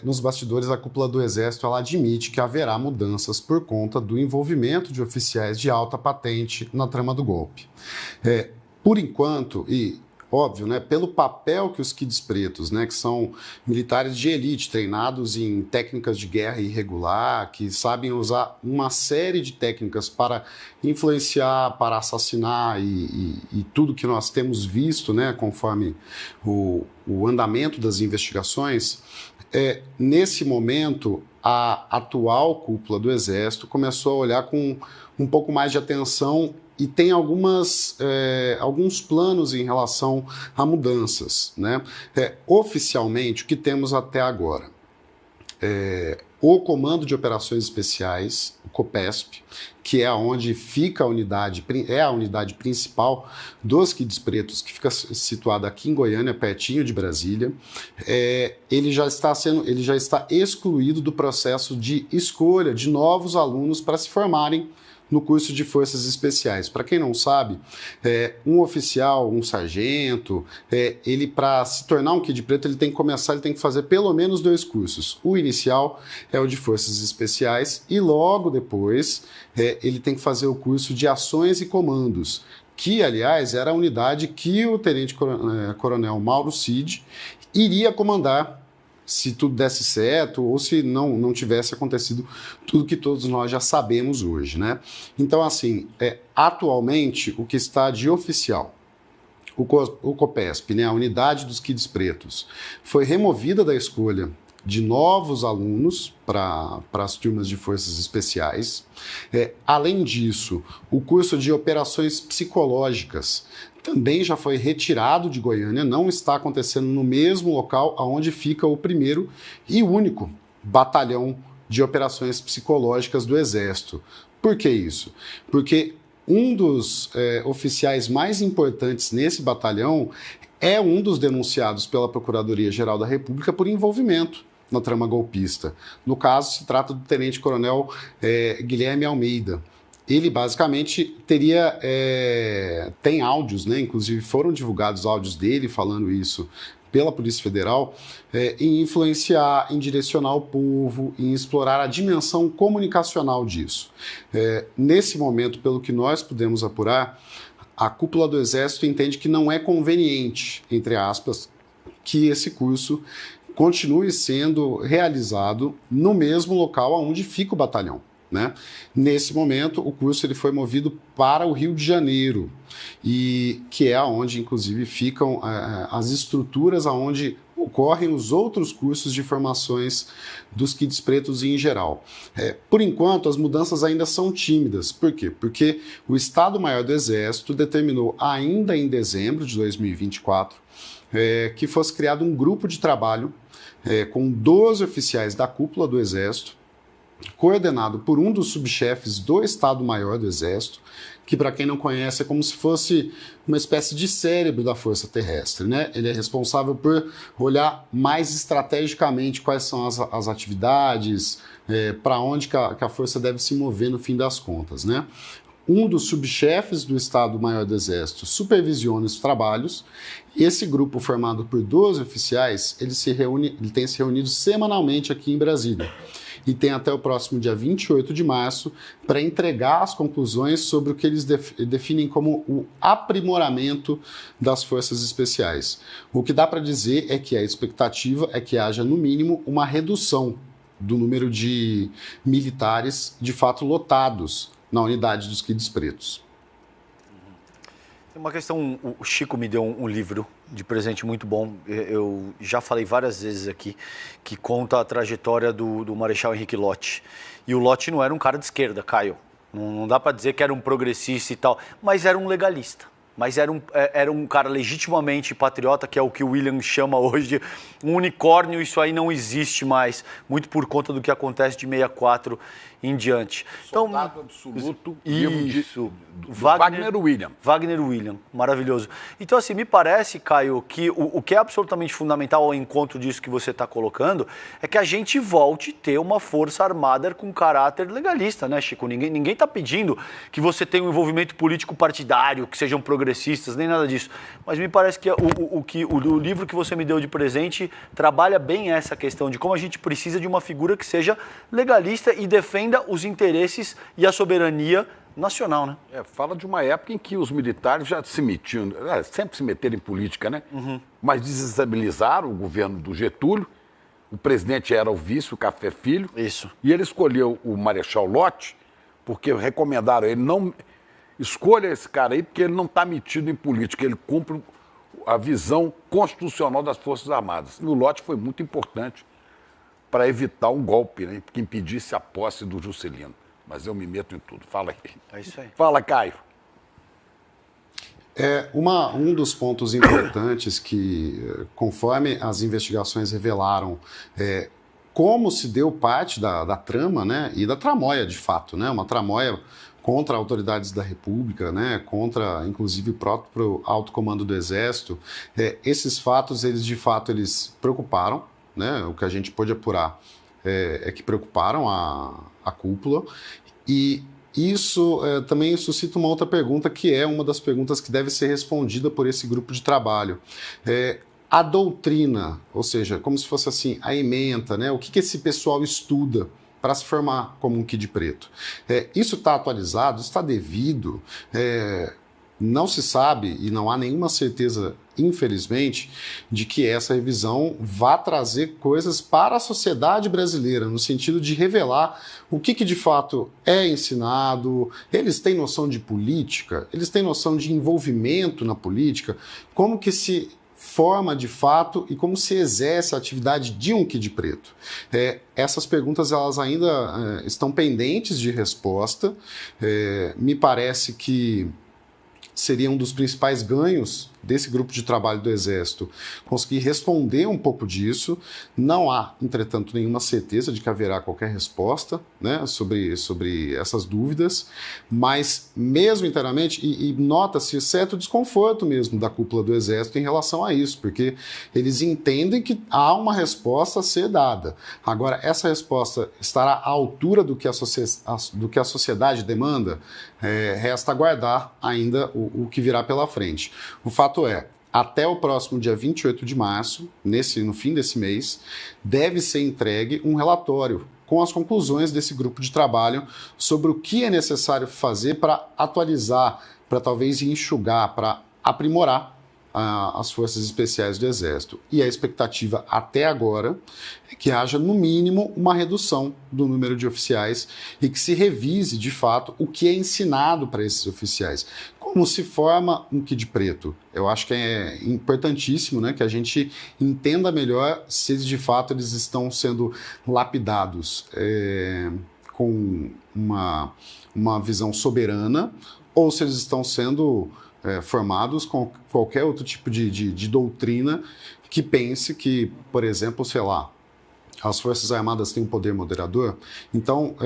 Nos bastidores, a cúpula do Exército ela admite que haverá mudanças por conta do envolvimento de oficiais de alta patente na trama do golpe. Por enquanto, e óbvio, né, pelo papel que os quides pretos, né, que são militares de elite, treinados em técnicas de guerra irregular, que sabem usar uma série de técnicas para influenciar, para assassinar e tudo que nós temos visto, né, conforme o andamento das investigações, nesse momento, a atual cúpula do Exército começou a olhar com um pouco mais de atenção e tem alguns planos em relação a mudanças, né? Oficialmente, o que temos até agora? O Comando de Operações Especiais, o COPESP, que é onde fica a unidade principal dos quides pretos, que fica situada aqui em Goiânia, pertinho de Brasília, ele já está excluído do processo de escolha de novos alunos para se formarem no curso de Forças Especiais. Para quem não sabe, um oficial, um sargento, ele para se tornar um quid preto, ele tem que fazer pelo menos 2 cursos. O inicial é o de Forças Especiais e logo depois ele tem que fazer o curso de Ações e Comandos, que, aliás, era a unidade que o tenente-coronel Mauro Cid iria comandar se tudo desse certo ou se não tivesse acontecido tudo que todos nós já sabemos hoje, né? Então, assim, atualmente, o que está de oficial, o COPESP, né, a unidade dos quides pretos, foi removida da escolha de novos alunos para as turmas de forças especiais. Além disso, o curso de operações psicológicas também já foi retirado de Goiânia, não está acontecendo no mesmo local onde fica o primeiro e único batalhão de operações psicológicas do Exército. Por que isso? Porque um dos oficiais mais importantes nesse batalhão é um dos denunciados pela Procuradoria-Geral da República por envolvimento na trama golpista. No caso, se trata do tenente-coronel Guilherme Almeida. Ele basicamente tem áudios, né? Inclusive foram divulgados áudios dele falando isso pela Polícia Federal, em influenciar, em direcionar o povo, em explorar a dimensão comunicacional disso. Nesse momento, pelo que nós pudemos apurar, a cúpula do Exército entende que não é conveniente, entre aspas, que esse curso continue sendo realizado no mesmo local onde fica o batalhão, né? Nesse momento, o curso ele foi movido para o Rio de Janeiro, e que é onde, inclusive, ficam as estruturas onde ocorrem os outros cursos de formações dos quides pretos em geral. Por enquanto, as mudanças ainda são tímidas. Por quê? Porque o Estado-Maior do Exército determinou, ainda em dezembro de 2024, que fosse criado um grupo de trabalho com 12 oficiais da cúpula do Exército, coordenado por um dos subchefes do Estado-Maior do Exército, que, para quem não conhece, é como se fosse uma espécie de cérebro da Força Terrestre, né? Ele é responsável por olhar mais estrategicamente quais são as atividades, para onde que a Força deve se mover no fim das contas, né? Um dos subchefes do Estado-Maior do Exército supervisiona os trabalhos. Esse grupo, formado por 12 oficiais, ele tem se reunido semanalmente aqui em Brasília. E tem até o próximo dia 28 de março para entregar as conclusões sobre o que eles definem como o aprimoramento das forças especiais. O que dá para dizer é que a expectativa é que haja, no mínimo, uma redução do número de militares de fato lotados na unidade dos quides pretos. Tem uma questão, o Chico me deu um livro de presente muito bom, eu já falei várias vezes aqui, que conta a trajetória do Marechal Henrique Lott. E o Lott não era um cara de esquerda, Caio. Não dá para dizer que era um progressista e tal, mas era um legalista. Mas era um cara legitimamente patriota, que é o que o William chama hoje de um unicórnio. Isso aí não existe mais, muito por conta do que acontece de 64 em diante. Soldado absoluto. Isso. Wagner William. Wagner William, maravilhoso. Então, assim, me parece, Caio, que o que é absolutamente fundamental ao encontro disso que você está colocando é que a gente volte a ter uma força armada com caráter legalista, né, Chico? Ninguém está pedindo que você tenha um envolvimento político partidário, que sejam progressistas. progressistas, nem nada disso. Mas me parece que o livro que você me deu de presente trabalha bem essa questão de como a gente precisa de uma figura que seja legalista e defenda os interesses e a soberania nacional, né? Fala de uma época em que os militares já se metiam, sempre se meteram em política, né? Mas desestabilizaram o governo do Getúlio. O presidente era o vice, o Café Filho. Isso. E ele escolheu o Marechal Lott, porque recomendaram ele não... Escolha esse cara aí, porque ele não está metido em política, ele cumpre a visão constitucional das Forças Armadas. E o Lott foi muito importante para evitar um golpe, né? Que impedisse a posse do Juscelino. Mas eu me meto em tudo. Fala aí. É isso aí. Fala, Caio. Um dos pontos importantes que, conforme as investigações revelaram, como se deu parte da trama, né, e da tramóia, de fato, né, uma tramóia contra autoridades da República, né, contra, inclusive, o próprio alto comando do Exército, esses fatos, eles preocuparam, né, o que a gente pôde apurar é que preocuparam a cúpula, e isso também suscita uma outra pergunta, que é uma das perguntas que deve ser respondida por esse grupo de trabalho. A doutrina, ou seja, como se fosse assim, a ementa, né? O que esse pessoal estuda para se formar como um Kid Preto? Isso está atualizado? Está devido? Não se sabe e não há nenhuma certeza, infelizmente, de que essa revisão vá trazer coisas para a sociedade brasileira, no sentido de revelar o que de fato é ensinado, eles têm noção de política, eles têm noção de envolvimento na política, como que se forma de fato e como se exerce a atividade de um Kid Preto. Essas perguntas elas ainda estão pendentes de resposta. Me parece que seria um dos principais ganhos desse grupo de trabalho do Exército conseguir responder um pouco disso. Não há, entretanto, nenhuma certeza de que haverá qualquer resposta, né, sobre essas dúvidas, mas mesmo internamente, e nota-se certo desconforto mesmo da cúpula do Exército em relação a isso, porque eles entendem que há uma resposta a ser dada. Agora, essa resposta estará à altura do que a sociedade demanda? Resta aguardar ainda o que virá pela frente. O fato é, até o próximo dia 28 de março, no fim desse mês, deve ser entregue um relatório com as conclusões desse grupo de trabalho sobre o que é necessário fazer para atualizar, para talvez enxugar, para aprimorar as forças especiais do Exército. E a expectativa até agora é que haja, no mínimo, uma redução do número de oficiais e que se revise, de fato, o que é ensinado para esses oficiais. Como se forma um Kid Preto? Eu acho que é importantíssimo, né, que a gente entenda melhor se de fato eles estão sendo lapidados com uma visão soberana ou se eles estão sendo formados com qualquer outro tipo de doutrina que pense que, por exemplo, sei lá, as Forças Armadas têm um poder moderador. Então,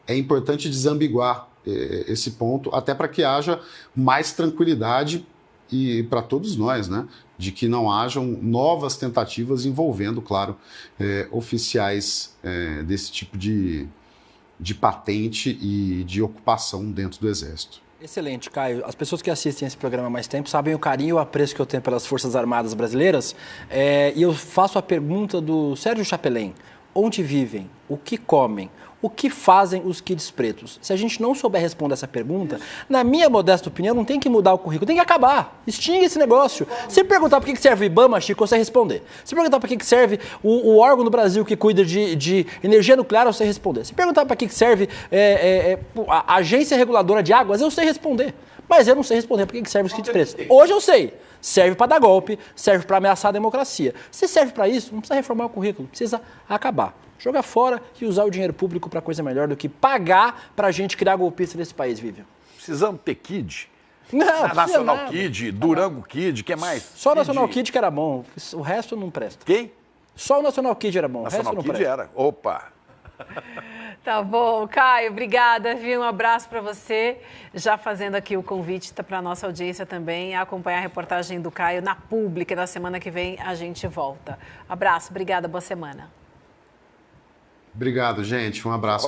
é importante desambiguar esse ponto, até para que haja mais tranquilidade e para todos nós, né, de que não hajam novas tentativas envolvendo, claro, oficiais desse tipo de patente e de ocupação dentro do Exército. Excelente, Caio. As pessoas que assistem esse programa há mais tempo sabem o carinho e o apreço que eu tenho pelas Forças Armadas brasileiras. E eu faço a pergunta do Sérgio Chapelin. Onde vivem? O que comem? O que fazem os Kids Pretos? Se a gente não souber responder essa pergunta, na minha modesta opinião, não tem que mudar o currículo, tem que acabar. Extingue esse negócio. Se perguntar para que serve o IBAMA, Chico, você responder. Se perguntar para que serve o órgão do Brasil que cuida de energia nuclear, eu sei responder. Se perguntar para que serve a Agência Reguladora de Águas, eu sei responder. Mas eu não sei responder para que serve os Kids Pretos. Hoje eu sei. Serve para dar golpe, serve para ameaçar a democracia. Se serve para isso, não precisa reformar o currículo, precisa acabar. Jogar fora e usar o dinheiro público para coisa melhor do que pagar para a gente criar golpista nesse país, Vivian. Precisamos ter Kid? Não, Nacional nada. Kid, Durango Kid, o que mais? Só o Nacional Kid que era bom, o resto não presta. Quem? Só o Nacional Kid era bom, Nacional o resto não Kid presta. era. Opa! Tá bom, Caio, obrigada, viu? Um abraço para você. Já fazendo aqui o convite para a nossa audiência também a acompanhar a reportagem do Caio na Pública. Na semana que vem a gente volta. Abraço, obrigada, boa semana. Obrigado, gente. Um abraço.